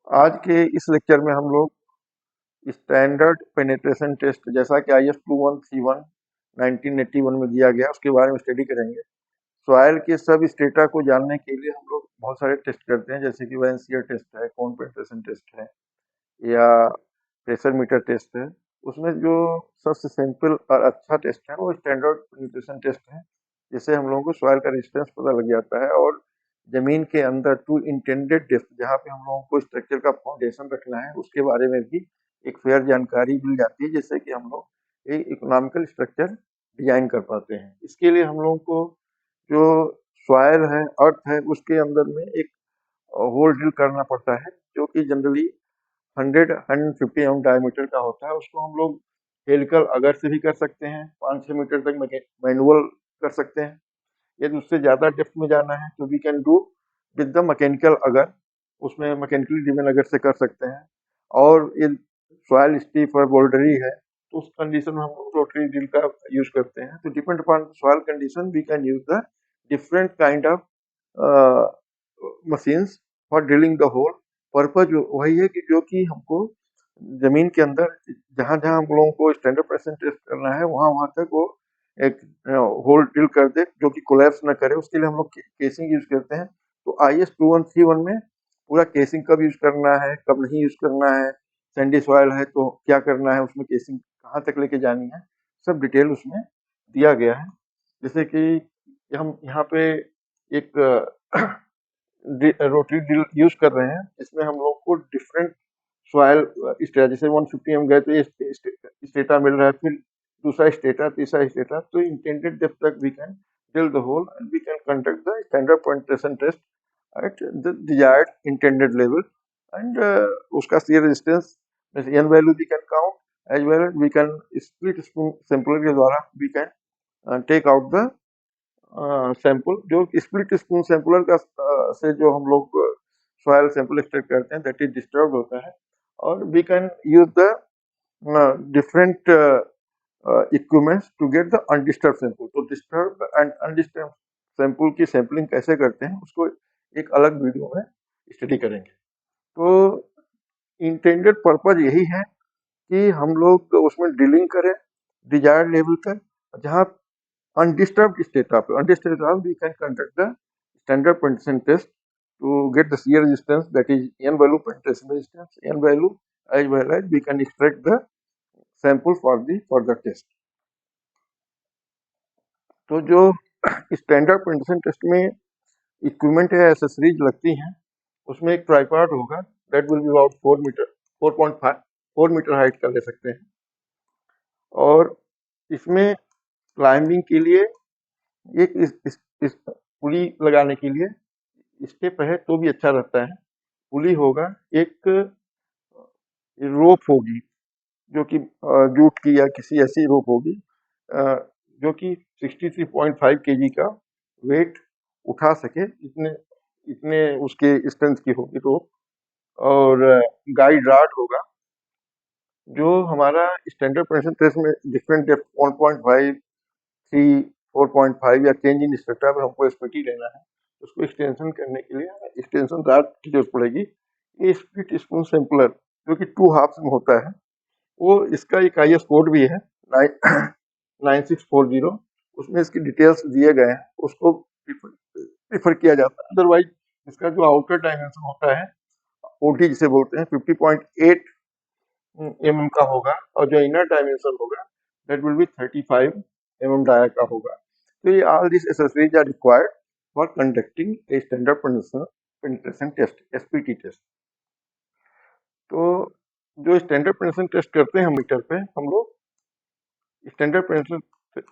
आज के इस लेक्चर में हम लोग स्टैंडर्ड पेनिट्रेशन टेस्ट जैसा कि IS 2131 1981 में दिया गया उसके बारे में स्टडी करेंगे। सॉइल के सब स्टेटा को जानने के लिए हम लोग बहुत सारे टेस्ट करते हैं, जैसे कि वैंसियर टेस्ट है, कोन पेनिट्रेशन टेस्ट है या प्रेशर मीटर टेस्ट है। उसमें जो सबसे सिंपल और अच्छा टेस्ट है वो स्टैंडर्ड पेनिट्रेशन टेस्ट है, जिससे हम लोगों को सॉइल का रेजिस्टेंस पता लग जाता है और जमीन के अंदर टू इंटेंडेड डेप्थ जहाँ पे हम लोगों को स्ट्रक्चर का फाउंडेशन रखना है उसके बारे में भी एक फेयर जानकारी मिल जाती है, जिससे कि हम लोग एक इकोनॉमिकल स्ट्रक्चर डिजाइन कर पाते हैं। इसके लिए हम लोगों को जो सॉइल है, अर्थ है, उसके अंदर में एक होल ड्रिल करना पड़ता है, जो कि जनरली 150 एम डायमीटर का होता है। उसको हम लोग हेलिकल अगर से भी कर सकते हैं, 5-6 मीटर तक मैनुअल कर सकते हैं। यदि उससे ज़्यादा डेप्थ में जाना है तो we can do with the mechanical अगर, उसमें मैकेनिकली ड्रिवन अगर से कर सकते हैं। और ये सॉइल स्टीप और बोल्डरी है तो उस कंडीशन में हम लोग रोटरी ड्रिल का यूज करते हैं। तो depend upon soil condition we can use the different kind of machines for drilling the hole. Purpose वही है कि जो कि हमको जमीन के अंदर जहाँ जहाँ हम लोगों को स्टैंडर्ड प्रेशर टेस्ट करना है वहाँ वहाँ तक वो एक होल ड्रिल कर दे जो कि कोलैप्स ना करे। उसके लिए हम लोग केसिंग यूज करते हैं। तो IS 2131 में पूरा केसिंग कब यूज करना है, कब नहीं यूज करना है, सैंडी सॉइल है तो क्या करना है, उसमें केसिंग कहाँ तक लेके जानी है, सब डिटेल उसमें दिया गया है। जैसे कि हम यहाँ पे एक रोटरी ड्रिल यूज कर रहे हैं, इसमें हम लोग को डिफरेंट सॉइल स्टेटा, जैसे 150 एम गए तो ये स्टेटा मिल रहा है, फिर दूसरा स्टेटा, तीसरा स्टेटा। तो इंटेंडेड डेप्थ तक we can drill the hole and we can conduct the standard penetration test at the desired intended level, and उसका shear resistance n value we can count, as well as we can split spoon sampler के द्वारा we can take out the sample. जो split spoon sampler का से जो हम लोग soil sample extract करते हैं दैट इज डिस्टर्ब होता है, और we can use the different equipments to get the undisturb sample. तो डिस्टर्ब एंड अनडिस्टर्ब सैंपल की सैंपलिंग कैसे करते हैं उसको एक अलग वीडियो में स्टडी करेंगे। तो इंटेंडेड पर्पज यही है कि हम लोग उसमें ड्रिलिंग करें डिजायर्ड लेवल तक, जहाँ undisturbed state of we can conduct the standard penetration test to get the shear resistance, that is n value penetration resistance, n value, as well as we can extract the sample for the test. तो जो standard penetration test में equipment या accessories लगती हैं उसमें एक tripod होगा that will be about 4 metre 4.5 4 metre height का ले सकते हैं। और इसमें क्लाइंबिंग के लिए एक इस पुली लगाने के लिए स्टेप है तो भी अच्छा रहता है। पुली होगा, एक रोप होगी जो कि जूट की या किसी ऐसी रोप होगी जो कि 63.5 kg का वेट उठा सके, इतने इतने उसके स्ट्रेंथ की होगी रोप। और गाइड रॉड होगा जो हमारा स्टैंडर्ड पेनिट्रेशन टेस्ट में डिफरेंट डेप्थ 1.5, 3, 4.5 या चेंज इन स्ट्रक्चर पर हमको एसपीटी लेना है, उसको एक्सटेंशन करने के लिए एक्सटेंशन रॉड की जरूरत पड़ेगी। ये स्प्लिट स्पून सैंपलर जो कि 2 हाफ्स में होता है, वो इसका एक IS कोड भी है 9640, उसमें इसकी डिटेल्स दिए गए हैं, उसको प्रीफर किया जाता है। अदरवाइज इसका जो आउटर डायमेंशन होता है OD जिसे बोलते हैं 50.8 mm का होगा, और जो इनर डायमेंशन होगा that will be 35 mm dia का होगा। तो ये all this accessories are required for conducting a standard penetration test, SPT test. तो जो स्टैंडर्ड पेनिट्रेशन टेस्ट करते हैं मीटर पे, हम लोग स्टैंडर्ड पेनिट्रेशन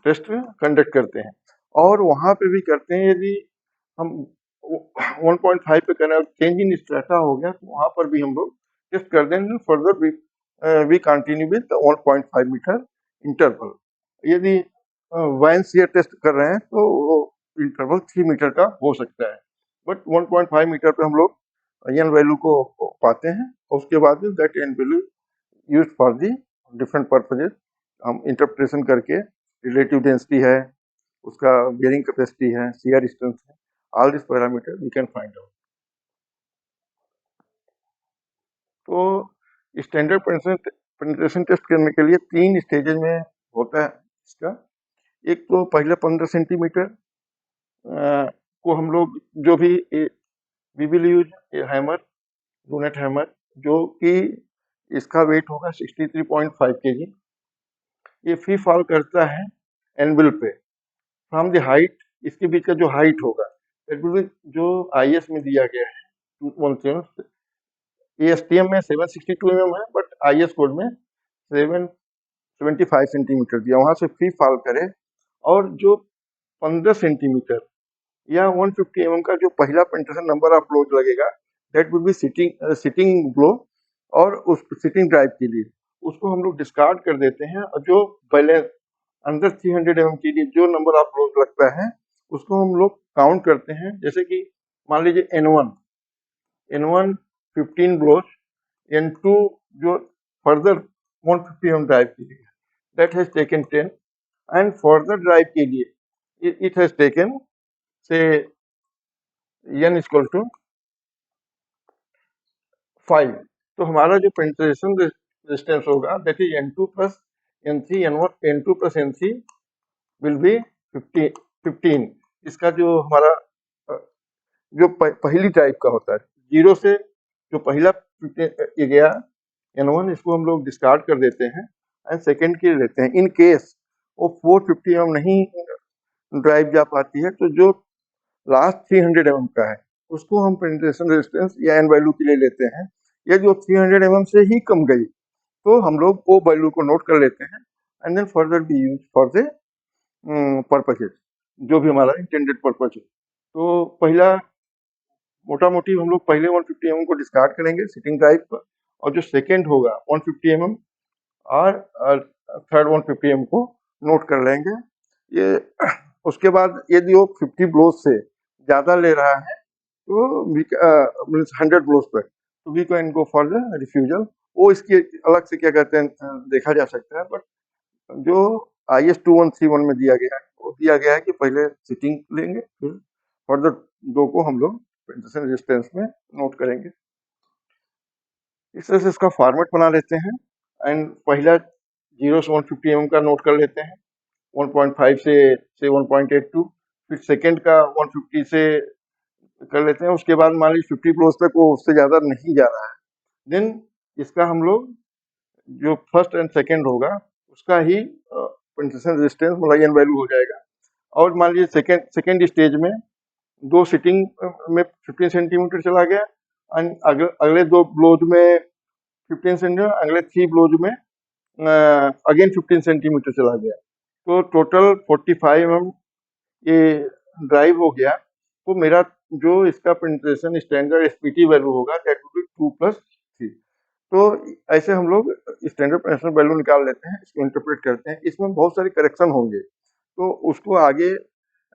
टेस्ट कंडक्ट करते हैं, और वहां पे भी करते हैं यदि हम 1.5 पे करना है, चेंज इन स्ट्रेटा हो गया तो वहां पर भी हम लोग टेस्ट कर देंगे। Further we continue with 1.5 metre interval. यदि वैन शियर टेस्ट कर रहे हैं तो वो इंटरवल 3 मीटर का हो सकता है, बट 1.5 मीटर पे हम लोग एन वैल्यू को पाते हैं। उसके बाद में that N value use for the different purposes हम इंटरप्रिटेशन करके, रिलेटिव डेंसिटी है, उसका बेयरिंग कैपेसिटी है, शियर स्ट्रेंथ है, all these parameters we can find out. तो स्टैंडर्ड पेनिट्रेशन टेस्ट करने के लिए 3 स्टेजेज में होता है इसका। एक तो पहले 15 सेंटीमीटर को हम लोग जो भी we will use a hammer, ब्रूनेट हैमर, जो कि इसका वेट होगा 63.5 kg। ये फ्री फॉल करता है एनविल पे फ्रॉम द हाइट, इसके बीच का जो हाइट होगा that will be जो IS में दिया गया है 217, ASTM में 762 mm है, बट IS कोड में 775 सेंटीमीटर दिया, वहां से फ्री फॉल करे और जो 15 सेंटीमीटर या 150 mm का जो पहला पेनिट्रेशन नंबर ऑफ ब्लोज लगेगा that will be sitting blow, और उस सिटिंग ड्राइव के लिए उसको हम लोग डिस्कार्ड कर देते हैं, और जो बैलेंस अंदर 300 mm के लिए जो नंबर ऑफ ब्लोज लगता है उसको हम लोग काउंट करते हैं। जैसे कि मान लीजिए N1 15 ब्लोज, N2 जो फर्दर 150 mm ड्राइव के लिए that has taken 10, and further drive के लिए इट हैज टेकन से n इक्वल टू 5। तो हमारा जो पेनिट्रेशन रेजिस्टेंस होगा that is N2 plus N3, N2 plus N3 will be 15। इसका जो हमारा जो पहली टाइप का होता है, 0 से जो पहला ये गया N1, इसको हम लोग डिस्कार्ड कर देते हैं एंड सेकेंड के लिए लेते हैं। इन केस वो 450 mm नहीं ड्राइव जा पाती है तो जो लास्ट 300 mm का है उसको हम पेनिट्रेशन रेजिस्टेंस या एन वैल्यू के लिए लेते हैं। या जो 300 mm से ही कम गई तो हम लोग वो वैल्यू को नोट कर लेते हैं and then further be use for the purposes, जो भी हमारा इंटेंडेड पर्पज है। तो पहला मोटा मोटी हम लोग पहले 150 mm को डिस्कार्ड करेंगे सिटिंग ड्राइव पर, और जो सेकेंड होगा 150 mm और थर्ड 150 mm को नोट कर लेंगे। ये उसके बाद यदि वो 50 ब्लोज से ज्यादा ले रहा है तो मीन्स 100 ब्लोज पर, तो we can go for the refusal. वो इसकी अलग से क्या कहते हैं देखा जा सकता है, बट जो IS 2131 में दिया गया है वो दिया गया है कि पहले सिटिंग लेंगे फिर फर्दर दो को हम लोग पेनिट्रेशन रेजिस्टेंस में नोट करेंगे। इस तरह से इसका फॉर्मेट बना लेते हैं एंड पहला 0 से 150 mm का नोट कर लेते हैं, 1.5 से 1.82, फिर सेकेंड का 150 से कर लेते हैं। उसके बाद मान लीजिए 50 ब्लोज तक वो उससे ज्यादा नहीं जा रहा है, देन इसका हम लोग जो फर्स्ट एंड सेकेंड होगा उसका ही पेनिट्रेशन रेजिस्टेंस मतलब एन वैल्यू हो जाएगा। और मान लीजिए सेकेंड स्टेज में दो सिटिंग में 15 सेंटीमीटर चला गया एंड अगले दो ब्लोज में 15 सेंटीमीटर, अगले 3 ब्लोज में अगेन 15 सेंटीमीटर चला गया, तो टोटल 45 mm ये ड्राइव हो गया। तो मेरा जो इसका पेनिट्रेशन स्टैंडर्ड SPT वैल्यू होगा दैट विल बी 2 + 3। तो ऐसे हम लोग स्टैंडर्ड पेनिट्रेशन वैल्यू निकाल लेते हैं, इसको इंटरप्रेट करते हैं। इसमें बहुत सारे करेक्शन होंगे, तो उसको आगे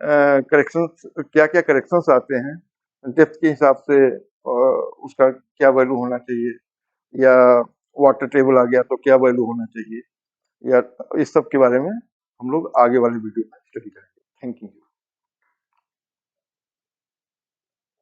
करेक्शन क्या क्या करेक्शंस आते हैं डेप्थ के हिसाब से उसका क्या वैल्यू होना चाहिए, या वाटर टेबल आ गया तो क्या वैल्यू होना चाहिए, या इस सब के बारे में हम लोग आगे वाले वीडियो में स्टडी करेंगे। Thank you.